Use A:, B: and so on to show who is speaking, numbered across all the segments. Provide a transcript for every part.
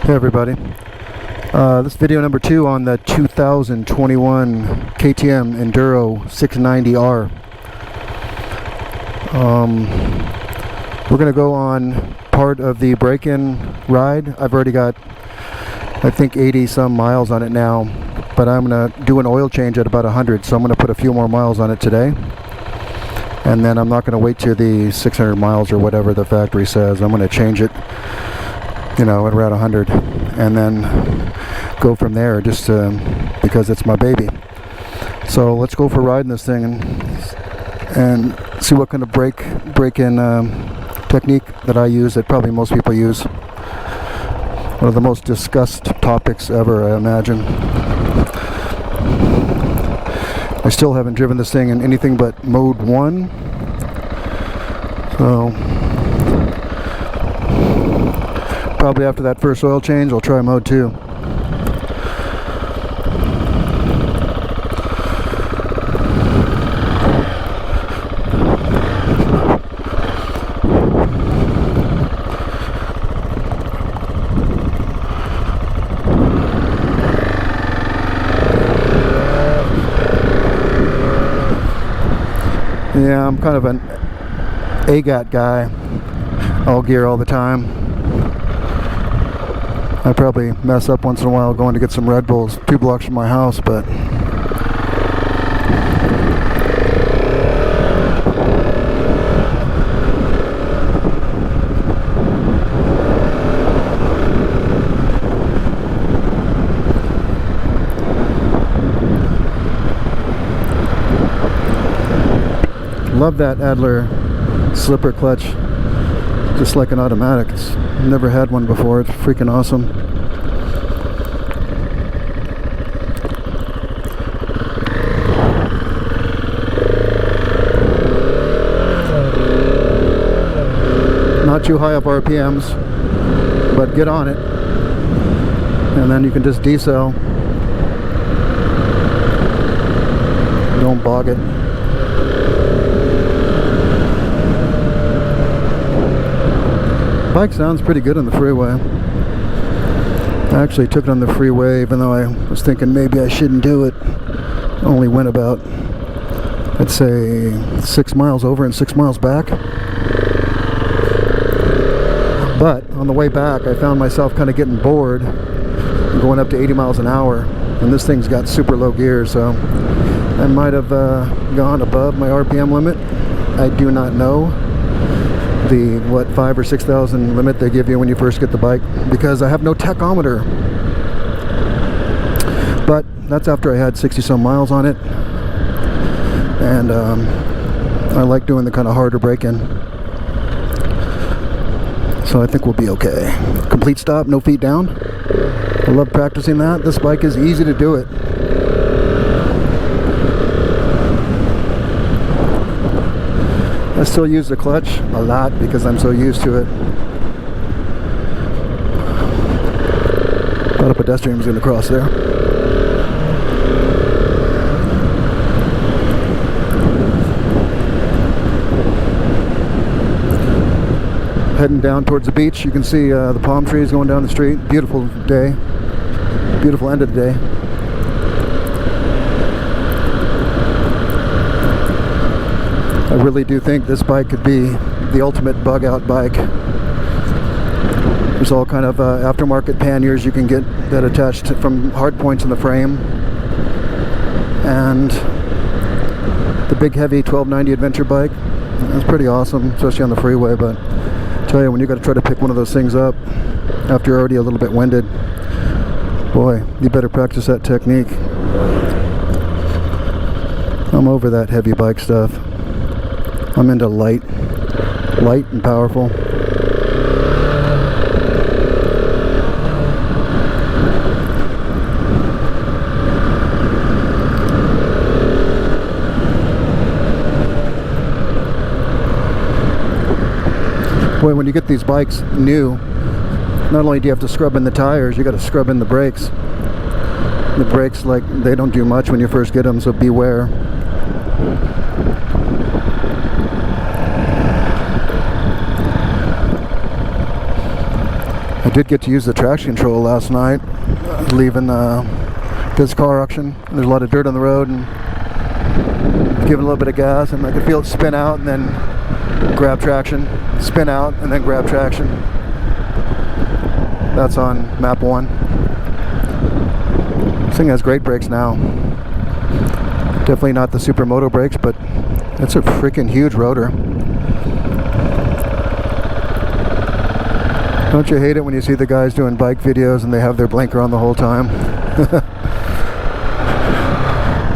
A: Hey everybody, this is video number 2 on the 2021 KTM Enduro 690R. We're going to go on part of the break-in ride. I've already got, I think, 80 some miles on it now, but I'm going to do an oil change at about 100, so I'm going to put a few more miles on it today. And then I'm not going to wait till the 600 miles or whatever the factory says. I'm going to change it, you know, at around 100, and then go from there, just because it's my baby. So let's go for a ride in this thing and see what kind of break-in technique that I use, that probably most people use. One of the most discussed topics ever, I imagine. I still haven't driven this thing in anything but mode 1. So probably after that first oil change, I'll try mode 2. Yeah, I'm kind of an AGAT guy, all gear all the time. I probably mess up once in a while going to get some Red Bulls 2 blocks from my house, but love that Adler slipper clutch, just like an automatic. It's never had one before. It's freaking awesome. Not too high up RPMs, but get on it, and then you can just decel. Don't bog it. Bike sounds pretty good on the freeway. I actually took it on the freeway, even though I was thinking maybe I shouldn't do it. Only went about, I'd say, 6 miles over and 6 miles back. But on the way back, I found myself kind of getting bored, going up to 80 miles an hour, and this thing's got super low gear, so I might have gone above my RPM limit. I do not know the 5,000 or 6,000 limit they give you when you first get the bike, because I have no tachometer. But that's after I had 60 some miles on it, and I like doing the kind of harder break-in, so I think we'll be okay. Complete stop, no feet down. I love practicing that. This bike is easy to do it. I still use the clutch a lot because I'm so used to it. Thought a pedestrian was going to cross there. Heading down towards the beach. You can see the palm trees going down the street. Beautiful day. Beautiful end of the day. I really do think this bike could be the ultimate bug-out bike. There's all kind of aftermarket panniers you can get that attached from hard points in the frame, and the big heavy 1290 adventure bike. It's pretty awesome, especially on the freeway. But I tell you, when you got to try to pick one of those things up after you're already a little bit winded, boy, you better practice that technique. I'm over that heavy bike stuff. I'm into light and powerful. Boy, when you get these bikes new, not only do you have to scrub in the tires, you got to scrub in the brakes. The brakes, like, they don't do much when you first get them, so beware. I did get to use the traction control last night, leaving this car auction. There's a lot of dirt on the road, and giving a little bit of gas, and I could feel it spin out and then grab traction, spin out and then grab traction. That's on map 1. This thing has great brakes now. Definitely not the supermoto brakes, but it's a freaking huge rotor. Don't you hate it when you see the guys doing bike videos and they have their blinker on the whole time?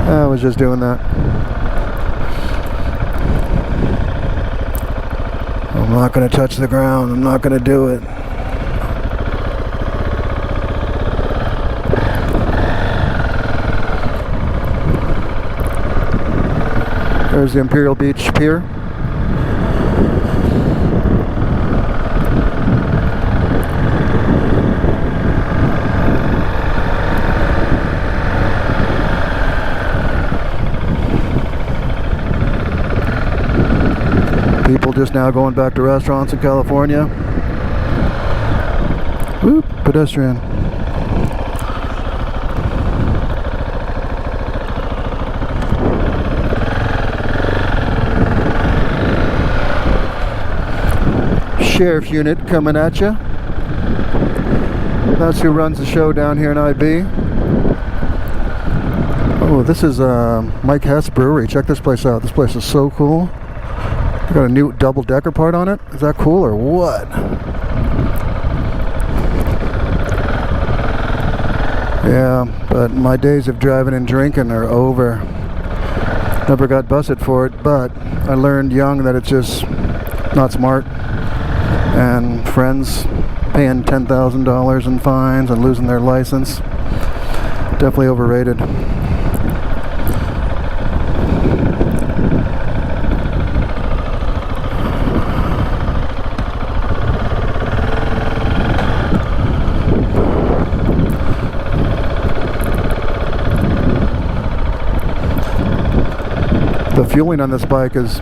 A: I was just doing that. I'm not going to touch the ground. I'm not going to do it. There's the Imperial Beach Pier. People just now going back to restaurants in California. Whoop, pedestrian. Sheriff's unit coming at you. That's who runs the show down here in IB. Oh, this is Mike Hess Brewery. Check this place out. This place is so cool. Got a new double-decker part on it. Is that cool or what? Yeah, but my days of driving and drinking are over. Never got busted for it, but I learned young that it's just not smart. And friends paying $10,000 in fines and losing their license. Definitely overrated. The fueling on this bike is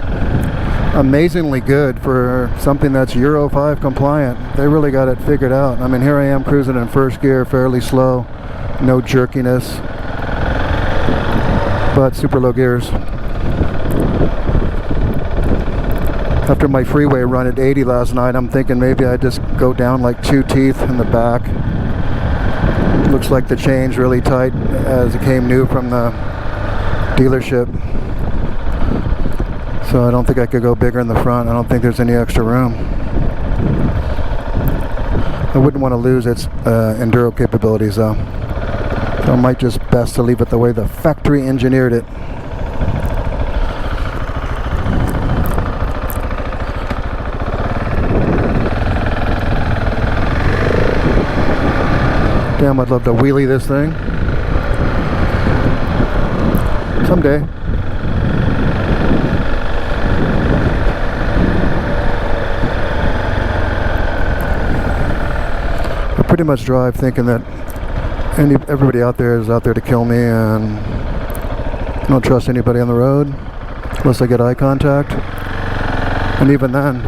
A: amazingly good for something that's Euro 5 compliant. They really got it figured out. I mean, here I am cruising in first gear, fairly slow, no jerkiness, but super low gears. After my freeway run at 80 last night, I'm thinking maybe I just go down like 2 teeth in the back. Looks like the chain's really tight as it came new from the dealership. So I don't think I could go bigger in the front. I don't think there's any extra room. I wouldn't want to lose its enduro capabilities though. So I might just best to leave it the way the factory engineered it. Damn, I'd love to wheelie this thing. Someday. Pretty much drive thinking that everybody out there is out there to kill me, and I don't trust anybody on the road unless I get eye contact, and even then